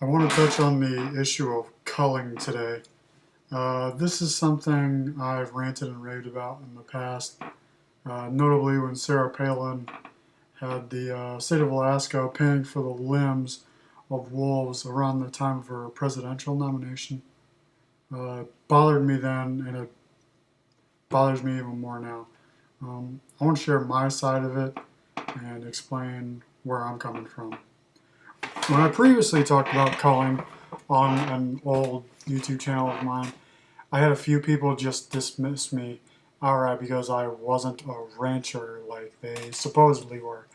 I want to touch on the issue of culling today. This is something I've ranted and raved about in the past, notably when Sarah Palin had the state of Alaska paying for the limbs of wolves around the time of her presidential nomination. It bothered me then, and it bothers me even more now. I want to share my side of it and explain where I'm coming from. When I previously talked about culling on an old YouTube channel of mine, I had a few people just dismiss me outright because I wasn't a rancher like they supposedly were.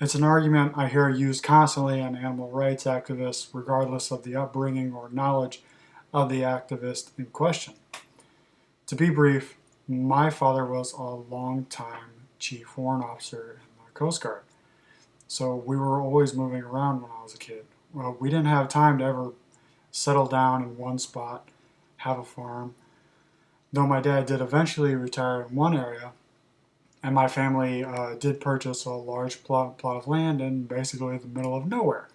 It's an argument I hear used constantly on animal rights activists, regardless of the upbringing or knowledge of the activist in question. To be brief, my father was a long-time chief warrant officer in the Coast Guard. So we were always moving around when I was a kid. Well, we didn't have time to ever settle down in one spot, have a farm. Though my dad did eventually retire in one area, and my family did purchase a large plot of land in basically the middle of nowhere.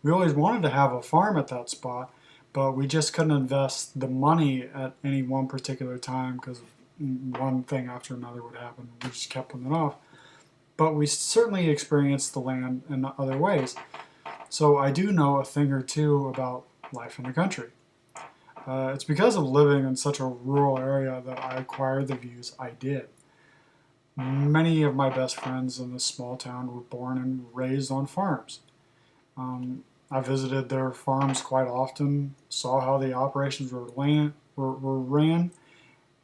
We always wanted to have a farm at that spot, but we just couldn't invest the money at any one particular time because one thing after another would happen. We just kept putting it off. But we certainly experienced the land in other ways. So I do know a thing or two about life in the country. It's because of living in such a rural area that I acquired the views I did. Many of my best friends in this small town were born and raised on farms. I visited their farms quite often, saw how the operations were ran,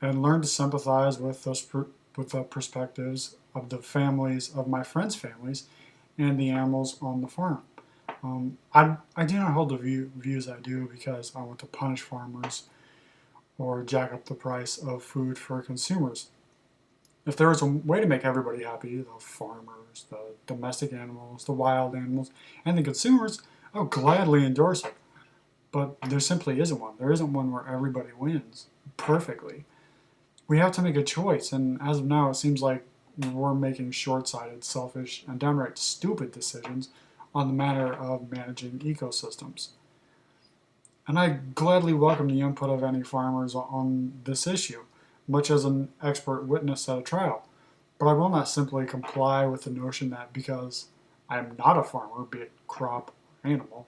and learned to sympathize with the perspectives of the families of my friends' families and the animals on the farm. I do not hold the views I do because I want to punish farmers or jack up the price of food for consumers. If there was a way to make everybody happy, the farmers, the domestic animals, the wild animals, and the consumers, I would gladly endorse it. But there simply isn't one. There isn't one where everybody wins perfectly. We have to make a choice, and as of now, it seems like we're making short-sighted, selfish, and downright stupid decisions on the matter of managing ecosystems. And I gladly welcome the input of any farmers on this issue, much as an expert witness at a trial. But I will not simply comply with the notion that because I am not a farmer, be it crop or animal,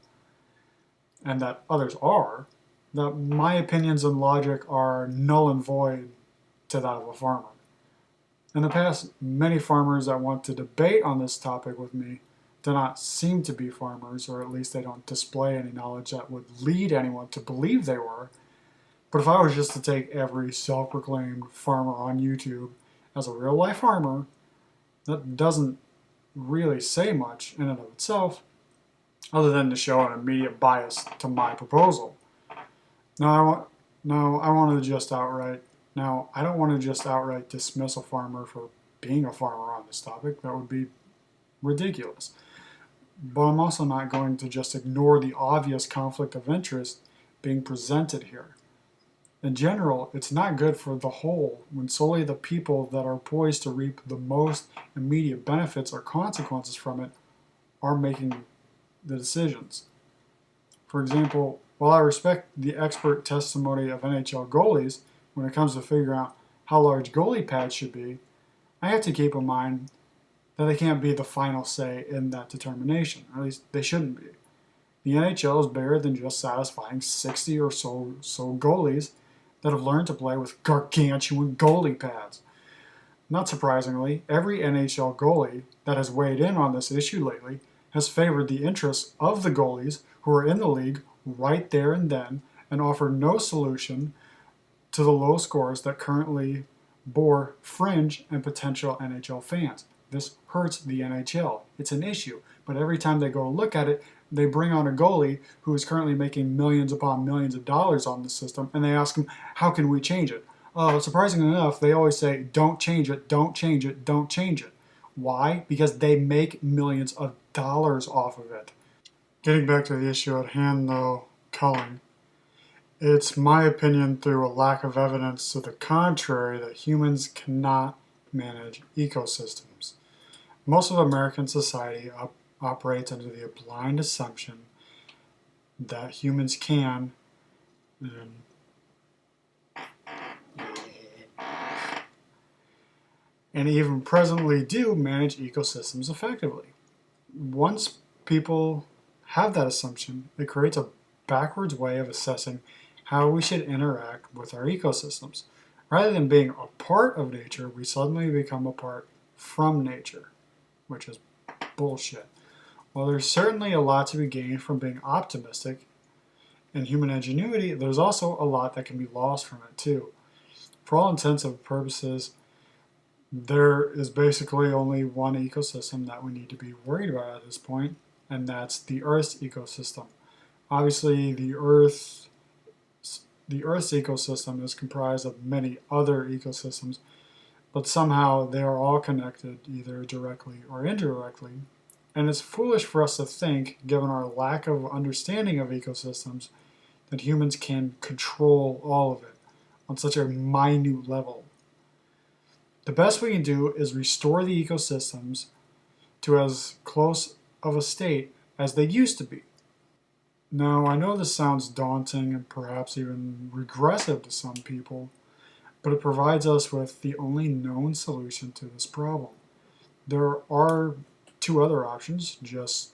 and that others are, that my opinions and logic are null and void to that of a farmer. In the past, many farmers that want to debate on this topic with me do not seem to be farmers, or at least they don't display any knowledge that would lead anyone to believe they were. But if I was just to take every self-proclaimed farmer on YouTube as a real-life farmer, that doesn't really say much in and of itself, other than to show an immediate bias to my proposal. Now, I want to just outright Now, I don't want to just outright dismiss a farmer for being a farmer on this topic. That would be ridiculous. But I'm also not going to just ignore the obvious conflict of interest being presented here. In general, it's not good for the whole when solely the people that are poised to reap the most immediate benefits or consequences from it are making the decisions. For example, while I respect the expert testimony of NHL goalies when it comes to figuring out how large goalie pads should be, I have to keep in mind that they can't be the final say in that determination, or at least they shouldn't be. The NHL is bigger than just satisfying 60 or so goalies that have learned to play with gargantuan goalie pads. Not surprisingly, every NHL goalie that has weighed in on this issue lately has favored the interests of the goalies who are in the league right there and then and offered no solution to the low scores that currently bore fringe and potential NHL fans. This hurts the NHL. It's an issue, but every time they go to look at it, they bring on a goalie who is currently making millions upon millions of dollars on the system, and they ask him, how can we change it? Surprisingly enough, they always say, don't change it, don't change it, don't change it. Why? Because they make millions of dollars off of it. Getting back to the issue at hand, though, culling. It's my opinion through a lack of evidence to the contrary that humans cannot manage ecosystems. Most of American society operates under the blind assumption that humans can and even presently do manage ecosystems effectively. Once people have that assumption, it creates a backwards way of assessing how we should interact with our ecosystems. Rather than being a part of nature, we suddenly become a part from nature, which is bullshit. While there's certainly a lot to be gained from being optimistic in human ingenuity, there's also a lot that can be lost from it too. For all intents and purposes, there is basically only one ecosystem that we need to be worried about at this point, and that's the Earth's ecosystem. Obviously, the Earth's ecosystem is comprised of many other ecosystems, but somehow they are all connected either directly or indirectly. And it's foolish for us to think, given our lack of understanding of ecosystems, that humans can control all of it on such a minute level. The best we can do is restore the ecosystems to as close of a state as they used to be. Now, I know this sounds daunting and perhaps even regressive to some people, but it provides us with the only known solution to this problem. There are two other options: just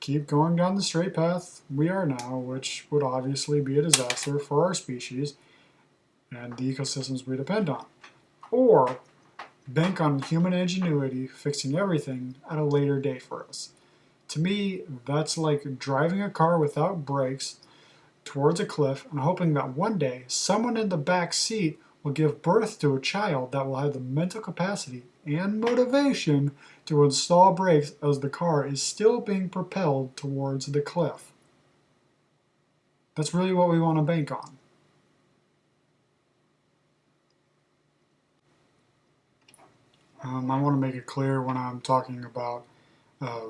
keep going down the straight path we are now, which would obviously be a disaster for our species and the ecosystems we depend on, or bank on human ingenuity fixing everything at a later date for us. To me, that's like driving a car without brakes towards a cliff and hoping that one day someone in the back seat will give birth to a child that will have the mental capacity and motivation to install brakes as the car is still being propelled towards the cliff. That's really what we want to bank on. I want to make it clear when I'm talking about uh,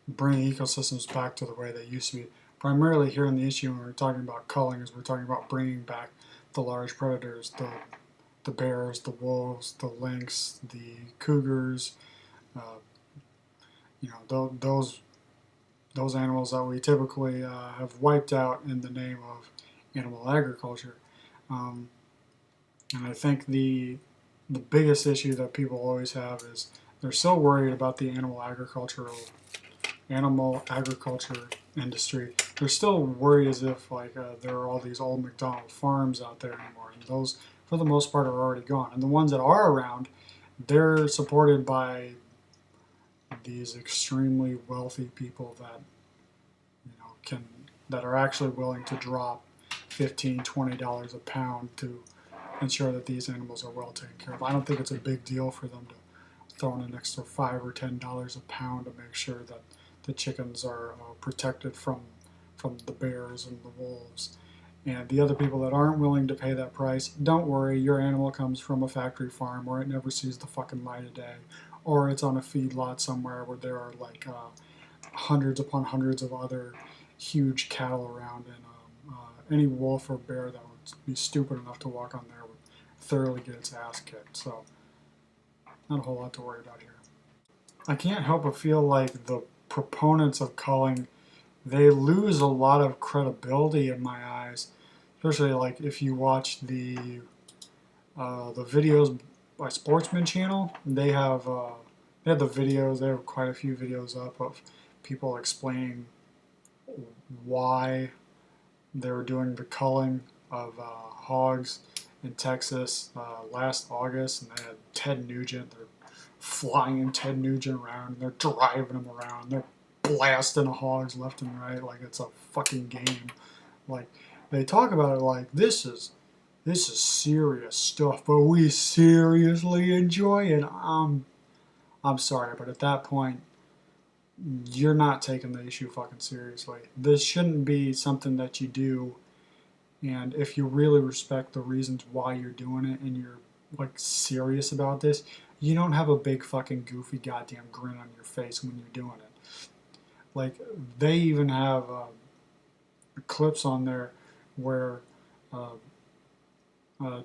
bringing ecosystems back to the way they used to be. Primarily here in the issue when we're talking about culling is we're talking about bringing back the large predators, the bears, the wolves, the lynx, the cougars, uh, those animals that we typically have wiped out in the name of animal agriculture. Um, and I think the biggest issue that people always have is they're so worried about the animal agriculture industry. They're still worried as if like there are all these old McDonald farms out there anymore, and those for the most part are already gone. And the ones that are around, they're supported by these extremely wealthy people that can that are actually willing to drop $15-20 a pound to ensure that these animals are well taken care of. I don't think it's a big deal for them to throw in an extra $5 or $10 a pound to make sure that the chickens are protected from the bears and the wolves. And the other people that aren't willing to pay that price, don't worry, your animal comes from a factory farm where it never sees the fucking light of day, or it's on a feedlot somewhere where there are like hundreds upon hundreds of other huge cattle around, and any wolf or bear that would be stupid enough to walk on there would thoroughly get its ass kicked. So, not a whole lot to worry about here. I can't help but feel like the proponents of culling, they lose a lot of credibility in my eyes, especially like if you watch the videos by Sportsman Channel. They have the videos. They have quite a few videos up of people explaining why they were doing the culling of hogs in Texas last August, and they had Ted Nugent. They're flying Ted Nugent around, and they're driving him around. They're blasting the hogs left and right like it's a fucking game. Like they talk about it like this is serious stuff, but we seriously enjoy it. I'm sorry, but at that point, you're not taking the issue fucking seriously. This shouldn't be something that you do, and if you really respect the reasons why you're doing it and you're like serious about this, you don't have a big fucking goofy goddamn grin on your face when you're doing it. Like they even have clips on there where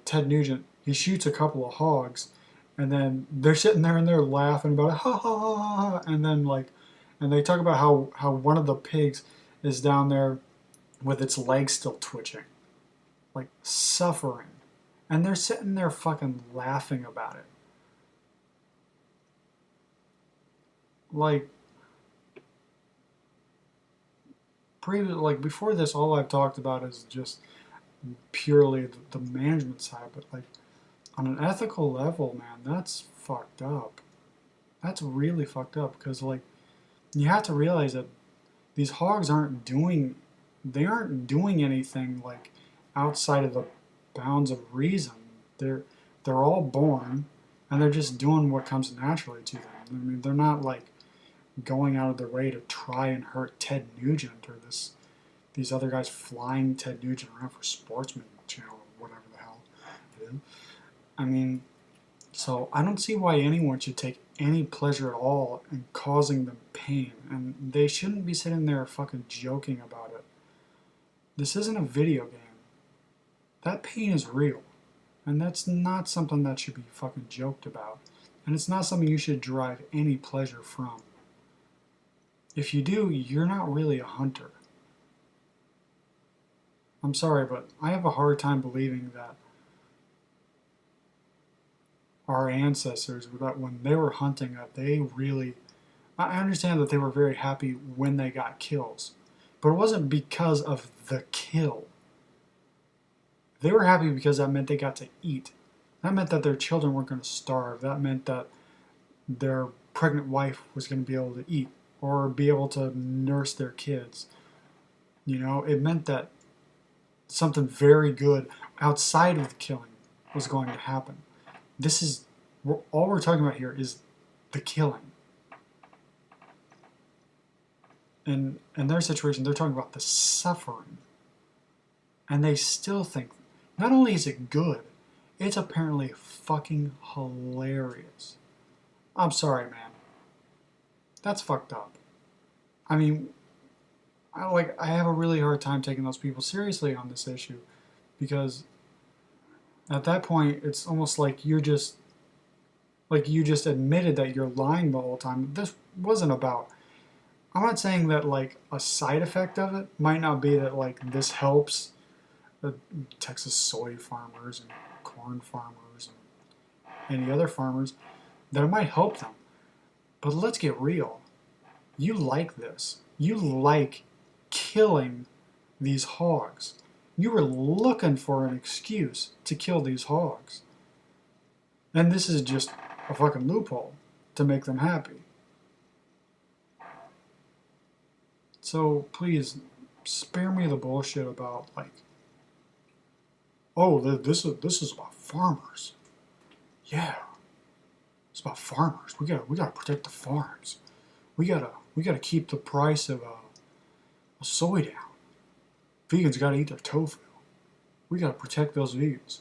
Ted Nugent, he shoots a couple of hogs, and then they're sitting there and they're laughing about it, ha ha ha ha, and then like, and they talk about how one of the pigs is down there with its legs still twitching, like suffering. And they're sitting there fucking laughing about it. Like, like before this, all I've talked about is just purely the management side, but like on an ethical level, man, that's fucked up. That's really fucked up because like you have to realize that these hogs they aren't doing anything like outside of the bounds of reason. They're all born and they're just doing what comes naturally to them. I mean, they're not like going out of their way to try and hurt Ted Nugent or these other guys flying Ted Nugent around for Sportsman Channel or whatever the hell it is. I mean, so I don't see why anyone should take any pleasure at all in causing them pain, and they shouldn't be sitting there fucking joking about it. This isn't a video game. That pain is real, and that's not something that should be fucking joked about, and it's not something you should derive any pleasure from. If you do, you're not really a hunter. I'm sorry, but I have a hard time believing that our ancestors, that when they were hunting, that they really, I understand that they were very happy when they got kills, but it wasn't because of the kill. They were happy because that meant they got to eat. That meant that their children weren't going to starve. That meant that their pregnant wife was going to be able to eat or be able to nurse their kids. You know, it meant that something very good outside of the killing was going to happen. This is, all we're talking about here is the killing. And in their situation, they're talking about the suffering. And they still think, not only is it good, it's apparently fucking hilarious. I'm sorry, man. That's fucked up. I mean, I have a really hard time taking those people seriously on this issue because at that point it's almost like you just admitted that you're lying the whole time. This wasn't about, I'm not saying that like a side effect of it might not be that like this helps the Texas soy farmers and corn farmers and any other farmers, that it might help them. But let's get real. You like this. You like killing these hogs. You were looking for an excuse to kill these hogs. And this is just a fucking loophole to make them happy. So please, spare me the bullshit about like, oh, this is about farmers. Yeah, it's about farmers. We gotta protect the farms. We gotta keep the price of soy down. Vegans gotta eat their tofu. We gotta protect those vegans.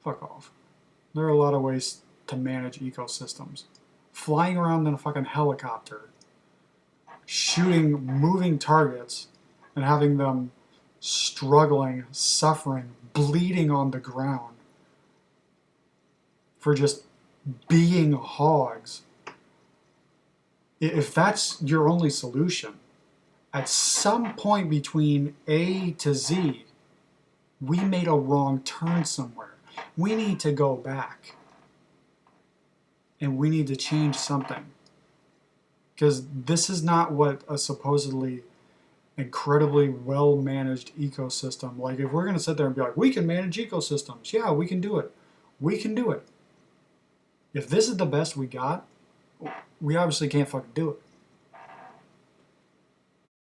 Fuck off. There are a lot of ways to manage ecosystems. Flying around in a fucking helicopter, shooting moving targets, and having them struggling, suffering, bleeding on the ground for just being hogs. If that's your only solution, at some point between A to Z, we made a wrong turn somewhere. We need to go back. And we need to change something. Because this is not what a supposedly incredibly well-managed ecosystem, like if we're going to sit there and be like, we can manage ecosystems, yeah, we can do it. We can do it. If this is the best we got, we obviously can't fucking do it.